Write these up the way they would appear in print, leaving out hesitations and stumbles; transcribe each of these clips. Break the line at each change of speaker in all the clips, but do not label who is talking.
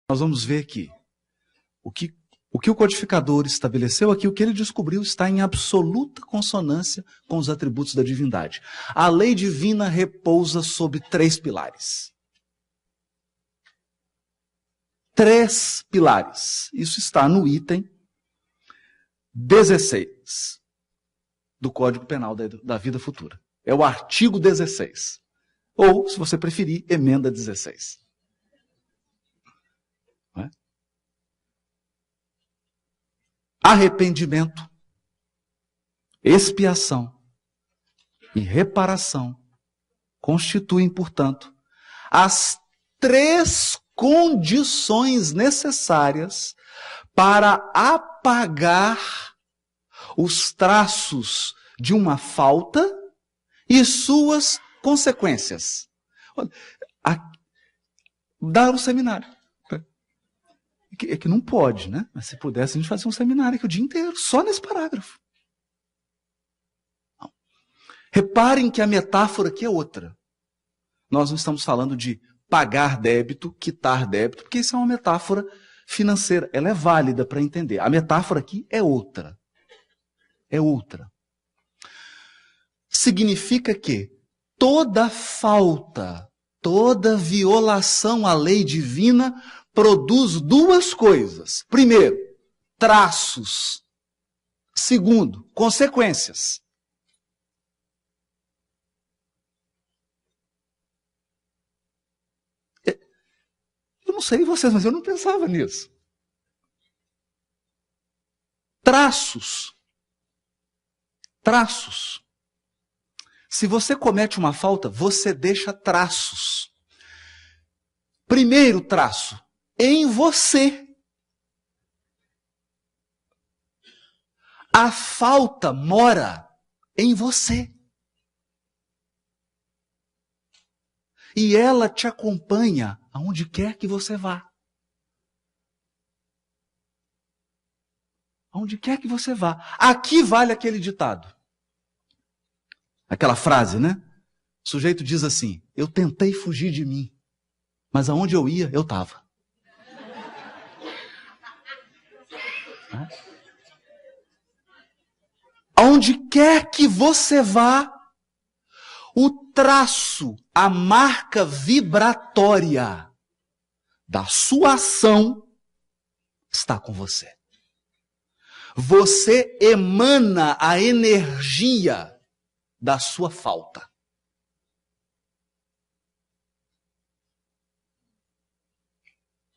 nós vamos ver que o que o codificador estabeleceu aqui, o que ele descobriu, está em absoluta consonância com os atributos da divindade. A lei divina repousa sobre 3 pilares. 3 pilares. Isso está no item 16 do Código Penal da Vida Futura. É o artigo 16. Ou, se você preferir, emenda 16. Não é? Arrependimento, expiação e reparação constituem, portanto, as 3 condições necessárias para apagar os traços de uma falta e suas consequências. Dar um seminário. É que não pode, né? Mas se pudesse, a gente fazia um seminário aqui o dia inteiro, só nesse parágrafo. Não. Reparem que a metáfora aqui é outra. Nós não estamos falando de pagar débito, quitar débito, porque isso é uma metáfora financeira. Ela é válida para entender. A metáfora aqui é outra. É outra. Significa que toda falta, toda violação à lei divina produz 2 coisas. Primeiro, traços. Segundo, consequências. Eu não sei vocês, mas eu não pensava nisso. Traços. Traços. Se você comete uma falta, você deixa traços. Primeiro traço, em você. A falta mora em você. E ela te acompanha aonde quer que você vá. Aonde quer que você vá. Aqui vale aquele ditado. Aquela frase, né? O sujeito diz assim: eu tentei fugir de mim, mas aonde eu ia, eu estava. Aonde quer que você vá, o traço, a marca vibratória da sua ação está com você. Você emana a energia da sua falta.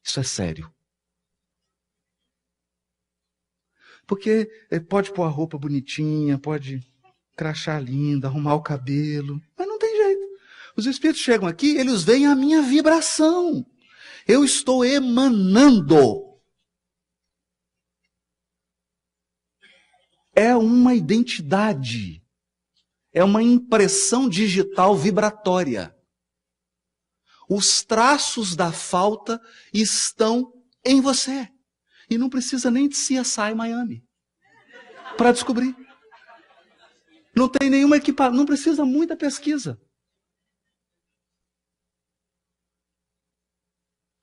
Isso é sério. Porque pode pôr a roupa bonitinha, pode crachar linda, arrumar o cabelo, mas não tem jeito. Os espíritos chegam aqui, eles veem a minha vibração. Eu estou emanando. É uma identidade. É uma impressão digital vibratória. Os traços da falta estão em você. E não precisa nem de CSI Miami para descobrir. Não tem nenhuma equipação, não precisa muita pesquisa.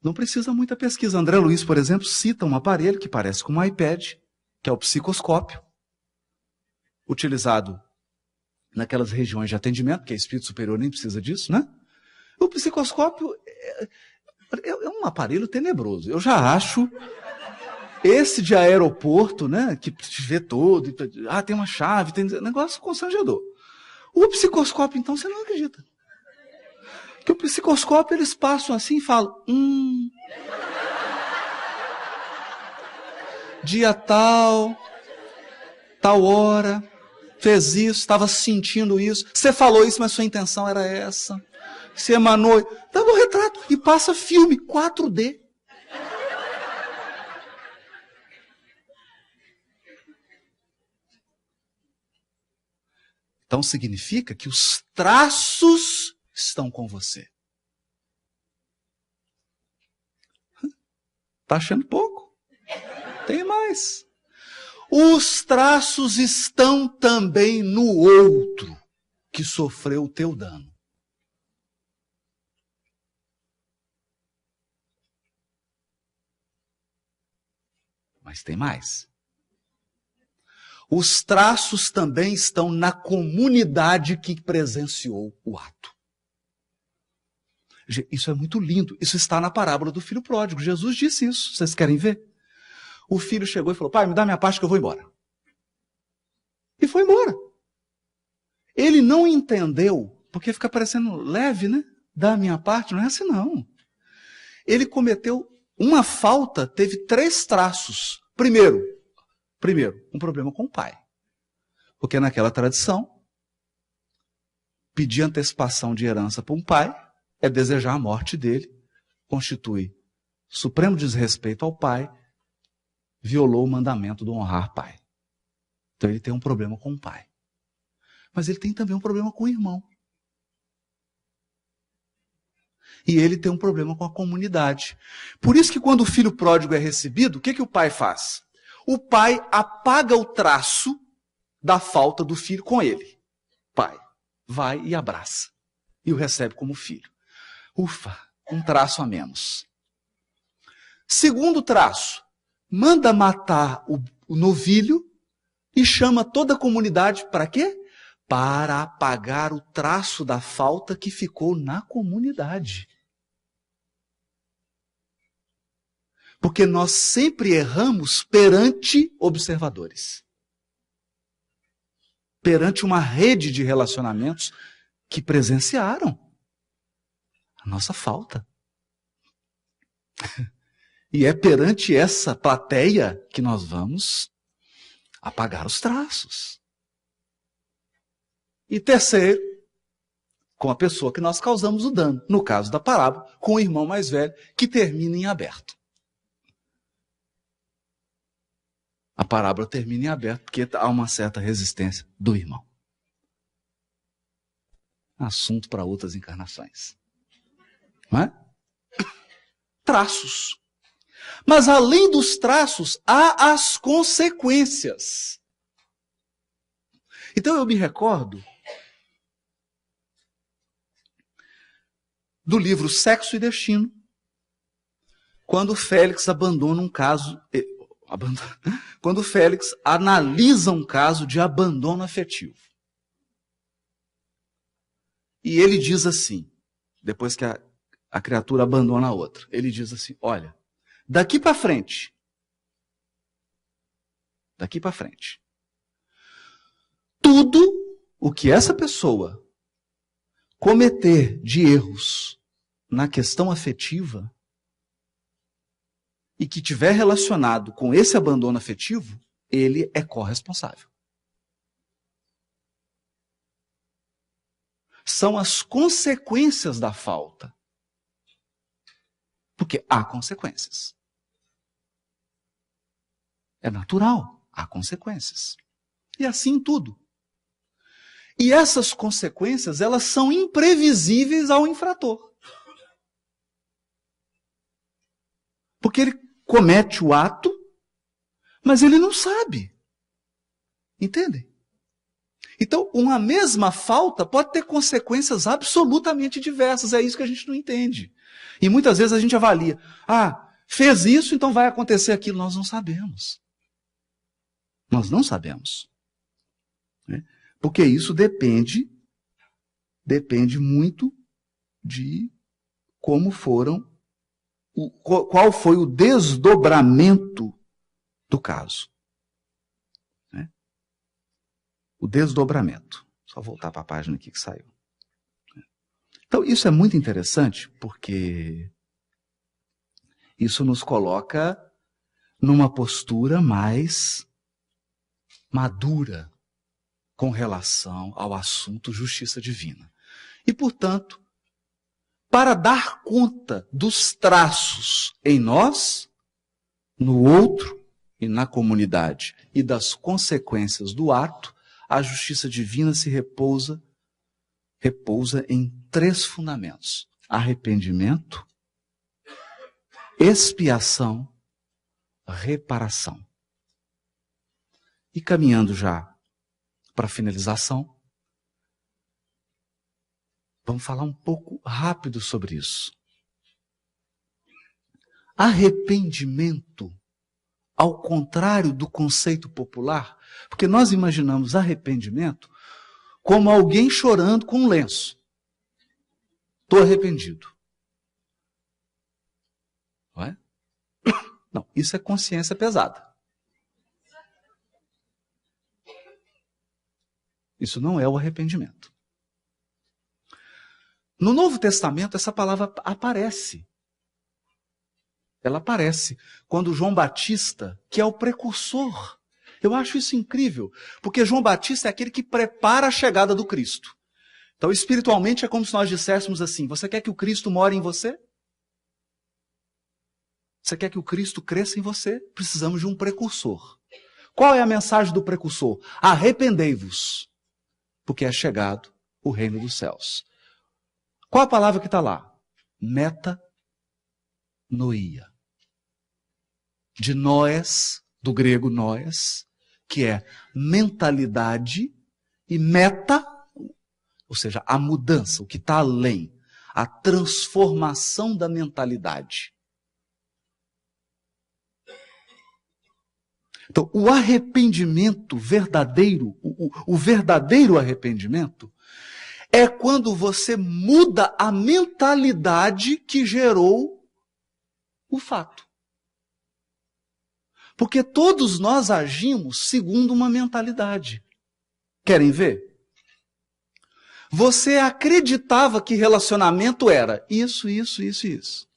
Não precisa muita pesquisa. André Luiz, por exemplo, cita um aparelho que parece com um iPad, que é o psicoscópio, utilizado naquelas regiões de atendimento, que é espírito superior, nem precisa disso, né? O psicoscópio é um aparelho tenebroso. Eu já acho esse de aeroporto, né, que te vê todo, tem uma chave, tem negócio constrangedor. O psicoscópio, então, você não acredita. Que o psicoscópio, eles passam assim e falam, dia tal hora, fez isso, estava sentindo isso, você falou isso, mas sua intenção era essa. Você emanou, dava um retrato e passa filme 4D. Então significa que os traços estão com você. Está achando pouco? Tem mais. Os traços estão também no outro que sofreu o teu dano. Mas tem mais. Os traços também estão na comunidade que presenciou o ato. Isso é muito lindo. Isso está na parábola do filho pródigo. Jesus disse isso. Vocês querem ver? O filho chegou e falou: pai, me dá minha parte que eu vou embora. E foi embora. Ele não entendeu, porque fica parecendo leve, né? Da minha parte, não é assim não. Ele cometeu uma falta, teve 3 traços. Primeiro, um problema com o pai. Porque naquela tradição, pedir antecipação de herança para um pai é desejar a morte dele, constitui supremo desrespeito ao pai, violou o mandamento do honrar pai. Então ele tem um problema com o pai. Mas ele tem também um problema com o irmão. E ele tem um problema com a comunidade. Por isso que quando o filho pródigo é recebido, o que o pai faz? O pai apaga o traço da falta do filho com ele. Pai, vai e abraça. E o recebe como filho. Ufa, um traço a menos. Segundo traço, manda matar o novilho e chama toda a comunidade para quê? Para apagar o traço da falta que ficou na comunidade. Porque nós sempre erramos perante observadores. Perante uma rede de relacionamentos que presenciaram a nossa falta. E é perante essa plateia que nós vamos apagar os traços. E terceiro, com a pessoa que nós causamos o dano. No caso da parábola, com o irmão mais velho, que termina em aberto. A parábola termina em aberto porque há uma certa resistência do irmão. Assunto para outras encarnações. Não é? Traços. Mas além dos traços, há as consequências. Então eu me recordo do livro Sexo e Destino, quando Félix abandona um caso... Quando Félix analisa um caso de abandono afetivo. E ele diz assim, depois que a criatura abandona a outra, ele diz assim, olha, daqui para frente, tudo o que essa pessoa cometer de erros na questão afetiva e que tiver relacionado com esse abandono afetivo, ele é corresponsável. São as consequências da falta. Porque há consequências. É natural, há consequências. E assim tudo. E essas consequências, elas são imprevisíveis ao infrator. Porque ele comete o ato, mas ele não sabe. Entendem? Então, uma mesma falta pode ter consequências absolutamente diversas. É isso que a gente não entende. E muitas vezes a gente avalia. Fez isso, então vai acontecer aquilo. Nós não sabemos. Nós não sabemos. Porque isso depende muito de como foram, qual foi o desdobramento do caso. O desdobramento. Só voltar para a página aqui que saiu. Então, isso é muito interessante, porque isso nos coloca numa postura mais madura com relação ao assunto justiça divina. E, portanto, para dar conta dos traços em nós, no outro e na comunidade, e das consequências do ato, a justiça divina se repousa em 3 fundamentos: arrependimento, expiação, reparação. E caminhando já para a finalização, vamos falar um pouco rápido sobre isso. Arrependimento ao contrário do conceito popular, porque nós imaginamos arrependimento como alguém chorando com um lenço. Estou arrependido. Não é? Não, isso é consciência pesada. Isso não é o arrependimento. No Novo Testamento, essa palavra aparece. Ela aparece quando João Batista, que é o precursor. Eu acho isso incrível, porque João Batista é aquele que prepara a chegada do Cristo. Então, espiritualmente, é como se nós disséssemos assim: você quer que o Cristo more em você? Você quer que o Cristo cresça em você? Precisamos de um precursor. Qual é a mensagem do precursor? Arrependei-vos, porque é chegado o reino dos céus. Qual a palavra que está lá? Metanoia. De noes, do grego noes, que é mentalidade, e meta, ou seja, a mudança, o que está além, a transformação da mentalidade. Então, o arrependimento verdadeiro, o verdadeiro arrependimento, é quando você muda a mentalidade que gerou o fato. Porque todos nós agimos segundo uma mentalidade. Querem ver? Você acreditava que relacionamento era isso, isso, isso, isso.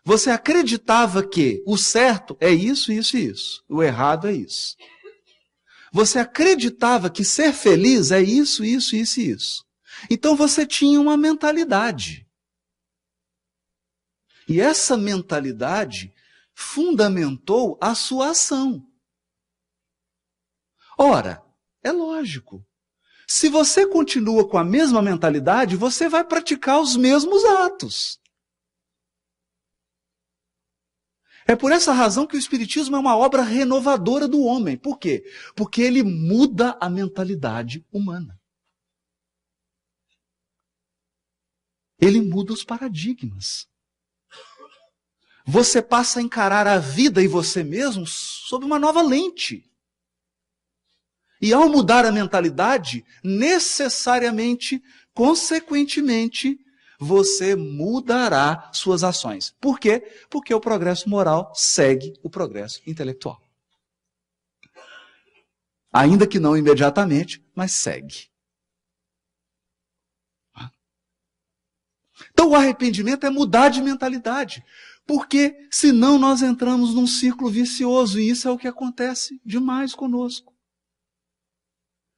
Você acreditava que o certo é isso, isso e isso. O errado é isso. Você acreditava que ser feliz é isso, isso, isso e isso. Então você tinha uma mentalidade. E essa mentalidade fundamentou a sua ação. Ora, é lógico. Se você continua com a mesma mentalidade, você vai praticar os mesmos atos. É por essa razão que o Espiritismo é uma obra renovadora do homem. Por quê? Porque ele muda a mentalidade humana. Ele muda os paradigmas. Você passa a encarar a vida e você mesmo sob uma nova lente. E ao mudar a mentalidade, necessariamente, consequentemente, você mudará suas ações. Por quê? Porque o progresso moral segue o progresso intelectual. Ainda que não imediatamente, mas segue. Então o arrependimento é mudar de mentalidade. Porque senão nós entramos num círculo vicioso e isso é o que acontece demais conosco.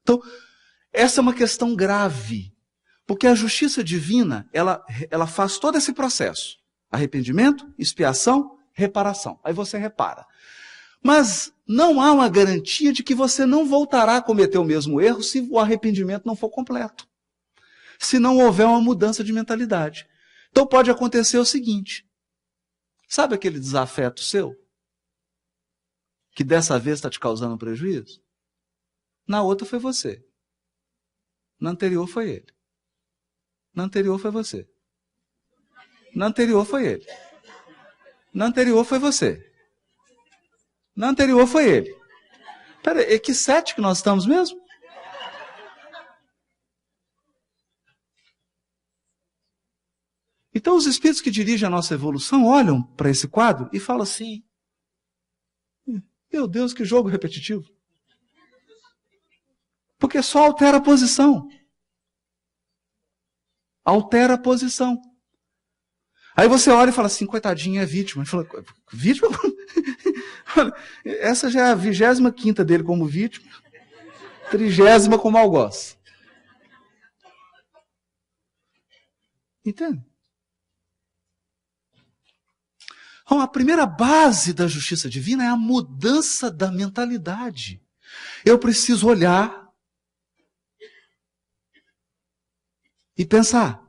Então, essa é uma questão grave. Porque a justiça divina, ela faz todo esse processo. Arrependimento, expiação, reparação. Aí você repara. Mas não há uma garantia de que você não voltará a cometer o mesmo erro se o arrependimento não for completo. Se não houver uma mudança de mentalidade. Então pode acontecer o seguinte. Sabe aquele desafeto seu? Que dessa vez está te causando prejuízo? Na outra foi você. Na anterior foi ele. Na anterior foi você. Na anterior foi ele. Na anterior foi você. Na anterior foi ele. Peraí, que 7 que nós estamos mesmo? Então os espíritos que dirigem a nossa evolução olham para esse quadro e falam assim: meu Deus, que jogo repetitivo. Porque só altera a posição. Altera a posição. Aí você olha e fala assim, coitadinho, é vítima. Ele fala, vítima? Essa já é a 25ª dele como vítima, 30ª como algoz. Entende? Então, a primeira base da justiça divina é a mudança da mentalidade. Eu preciso olhar e pensar.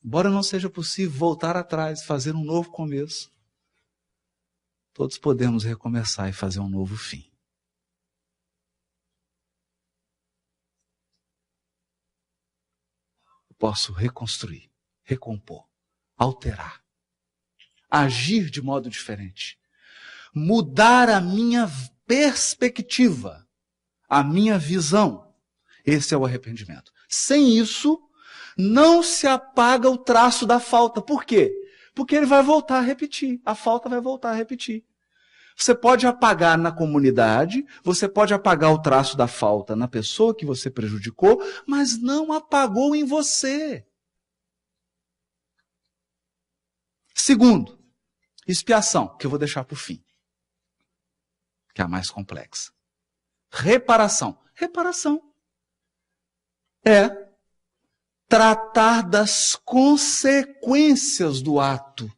Embora não seja possível voltar atrás, fazer um novo começo, todos podemos recomeçar e fazer um novo fim. Eu posso reconstruir, recompor, alterar, agir de modo diferente. mudar a minha perspectiva, a minha visão. Esse é o arrependimento. Sem isso, não se apaga o traço da falta. Por quê? Porque ele vai voltar a repetir. A falta vai voltar a repetir. Você pode apagar na comunidade, você pode apagar o traço da falta na pessoa que você prejudicou, mas não apagou em você. Segundo, expiação, que eu vou deixar por fim, que é a mais complexa. Reparação. Reparação é tratar das consequências do ato.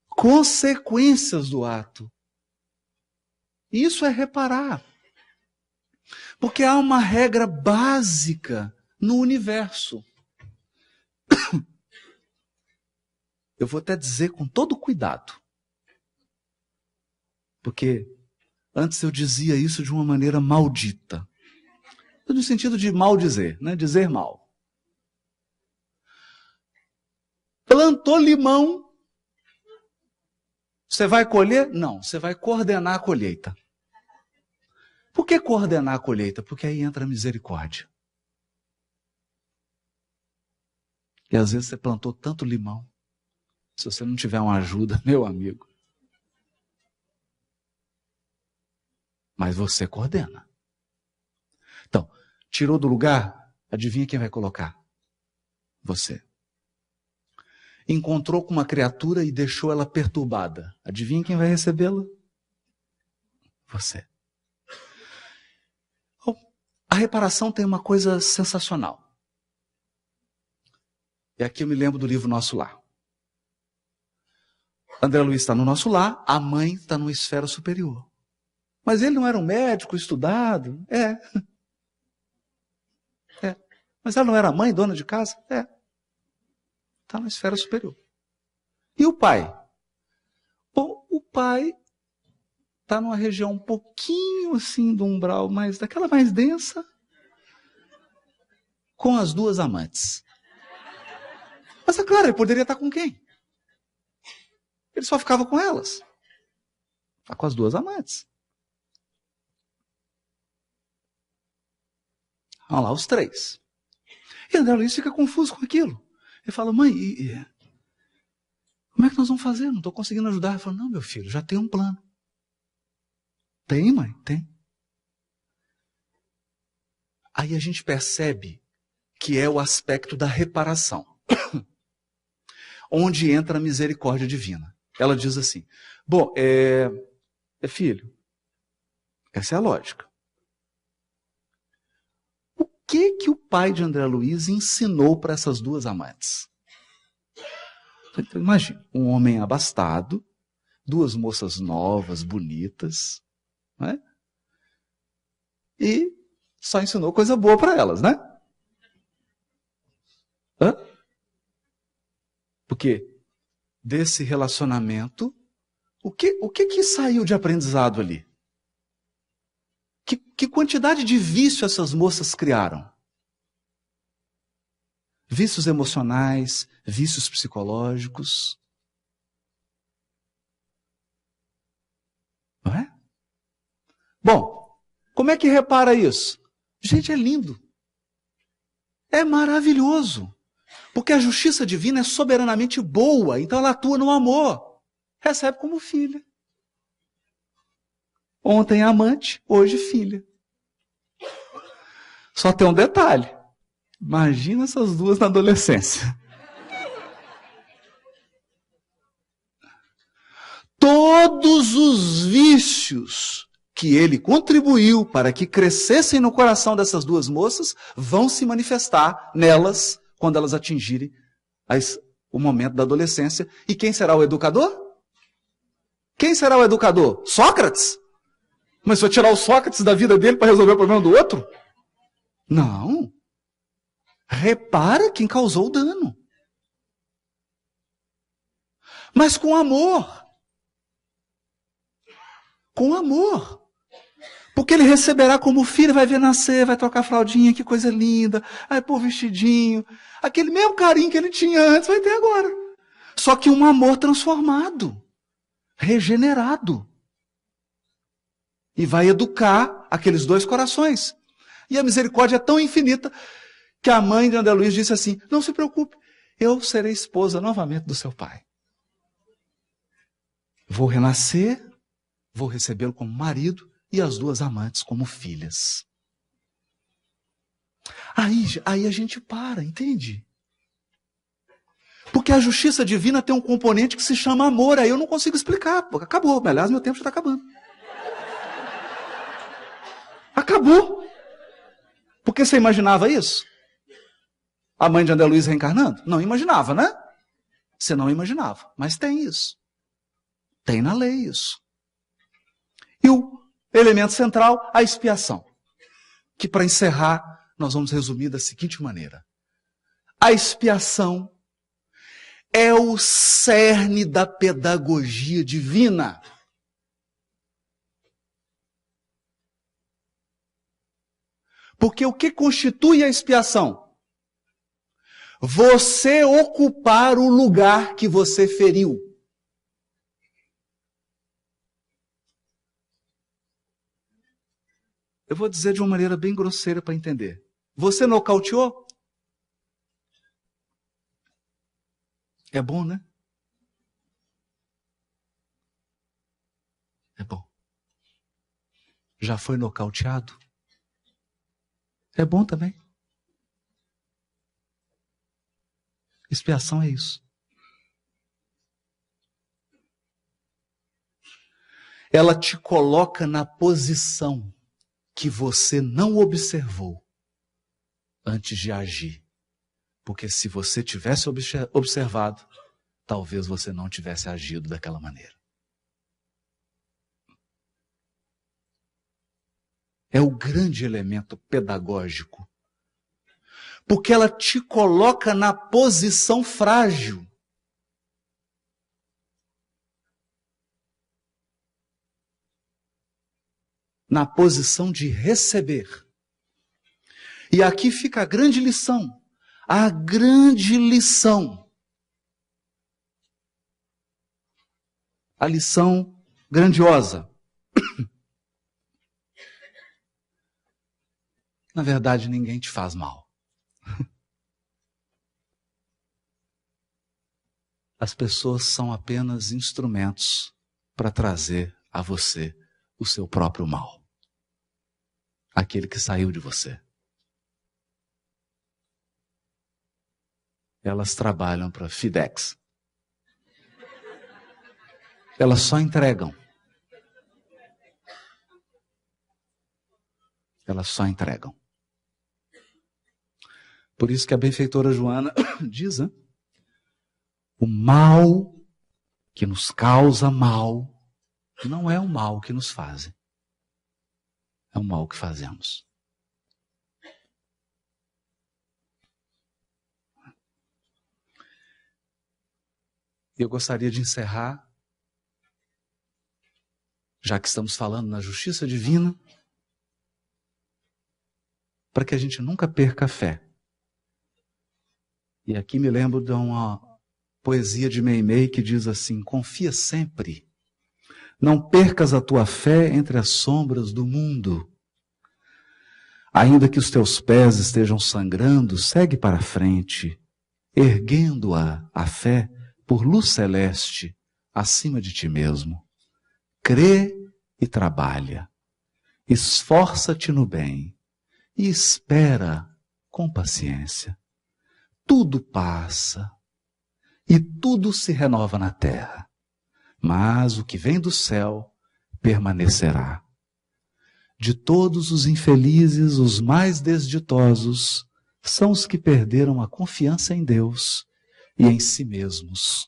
Consequências do ato. Isso é reparar. Porque há uma regra básica no universo. Eu vou até dizer com todo cuidado. Porque antes eu dizia isso de uma maneira maldita. No sentido de mal dizer, né? Dizer mal. Plantou limão. Você vai colher? Não, você vai coordenar a colheita. Por que coordenar a colheita? Porque aí entra a misericórdia. E às vezes você plantou tanto limão. Se você não tiver uma ajuda, meu amigo. Mas você coordena. Então, tirou do lugar, adivinha quem vai colocar? Você. Encontrou com uma criatura e deixou ela perturbada. Adivinha quem vai recebê-la? Você. A reparação tem uma coisa sensacional. E aqui eu me lembro do livro Nosso Lar. André Luiz está no nosso lar, a mãe está numa esfera superior. Mas ele não era um médico estudado? É. Mas ela não era mãe, dona de casa? É. Está na esfera superior. E o pai? Bom, o pai está numa região um pouquinho assim do umbral, daquela mais densa, com as duas amantes. Mas é claro, ele poderia estar com quem? Ele só ficava com elas. Está com as duas amantes. Vão lá os três. E André Luiz fica confuso com aquilo. Ele fala, mãe, como é que nós vamos fazer? Não estou conseguindo ajudar. Ele fala, não, meu filho, já tem um plano. Tem, mãe? Tem. Aí a gente percebe que é o aspecto da reparação. Onde entra a misericórdia divina. Ela diz assim, bom, filho, essa é a lógica. O que o pai de André Luiz ensinou para essas duas amantes? Então, imagina, um homem abastado, duas moças novas, bonitas, né? E só ensinou coisa boa para elas, né? Porque desse relacionamento, o que saiu de aprendizado ali? Que quantidade de vício essas moças criaram? Vícios emocionais, vícios psicológicos. Não é? Bom, como é que repara isso? Gente, é lindo. É maravilhoso. Porque a justiça divina é soberanamente boa, então ela atua no amor. Recebe como filha. Ontem amante, hoje filha. Só tem um detalhe. Imagina essas duas na adolescência. Todos os vícios que ele contribuiu para que crescessem no coração dessas duas moças vão se manifestar nelas quando elas atingirem o momento da adolescência. E quem será o educador? Quem será o educador? Sócrates? Mas se eu tirar o Sócrates da vida dele para resolver o problema do outro? Não. Repara quem causou o dano. Mas com amor. Com amor. Porque ele receberá como filho, vai ver nascer, vai trocar fraldinha, que coisa linda, vai pôr vestidinho. Aquele mesmo carinho que ele tinha antes vai ter agora. Só que um amor transformado. regenerado. E vai educar aqueles dois corações. E a misericórdia é tão infinita que a mãe de André Luiz disse assim: não se preocupe, eu serei esposa novamente do seu pai. Vou renascer, vou recebê-lo como marido e as duas amantes como filhas. Aí a gente para, entende? Porque a justiça divina tem um componente que se chama amor. Aí eu não consigo explicar. Acabou. Aliás, meu tempo já está acabando. Acabou. Porque você imaginava isso? A mãe de André Luiz reencarnando? Não imaginava, né? Você não imaginava. Mas tem isso. Tem na lei isso. E o elemento central, a expiação. Que para encerrar, nós vamos resumir da seguinte maneira. A expiação é o cerne da pedagogia divina. Porque o que constitui a expiação? Você ocupar o lugar que você feriu. Eu vou dizer de uma maneira bem grosseira para entender. Você nocauteou? É bom, né? É bom. Já foi nocauteado? É bom também. Expiação é isso. Ela te coloca na posição que você não observou antes de agir. Porque se você tivesse observado, talvez você não tivesse agido daquela maneira. É o grande elemento pedagógico. Porque ela te coloca na posição frágil. Na posição de receber. E aqui fica a grande lição. A grande lição. A lição grandiosa. Na verdade, ninguém te faz mal. As pessoas são apenas instrumentos para trazer a você o seu próprio mal. Aquele que saiu de você. Elas trabalham para FedEx. Elas só entregam. Elas só entregam. Por isso que a benfeitora Joana diz, né? O mal que nos causa mal não é o mal que nos fazem. É o mal que fazemos. Eu gostaria de encerrar, já que estamos falando na justiça divina, para que a gente nunca perca a fé. E aqui me lembro de uma poesia de Meimei que diz assim: confia sempre, não percas a tua fé entre as sombras do mundo. Ainda que os teus pés estejam sangrando, segue para frente, erguendo-a fé por luz celeste acima de ti mesmo. Crê e trabalha, esforça-te no bem e espera com paciência. Tudo passa e tudo se renova na terra, mas o que vem do céu permanecerá. De todos os infelizes, os mais desditosos são os que perderam a confiança em Deus e em si mesmos.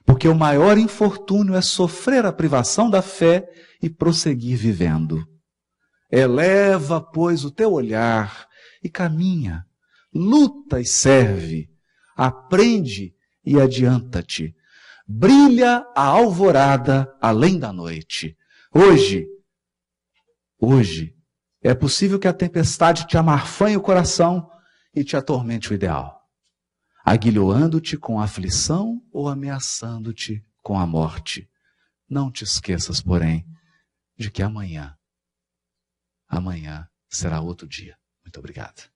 Porque o maior infortúnio é sofrer a privação da fé e prosseguir vivendo. Eleva, pois, o teu olhar e caminha, luta e serve, aprende e adianta-te. Brilha a alvorada além da noite. Hoje, é possível que a tempestade te amarfanhe o coração e te atormente o ideal, aguilhoando-te com a aflição ou ameaçando-te com a morte. Não te esqueças, porém, de que amanhã será outro dia. Muito obrigado.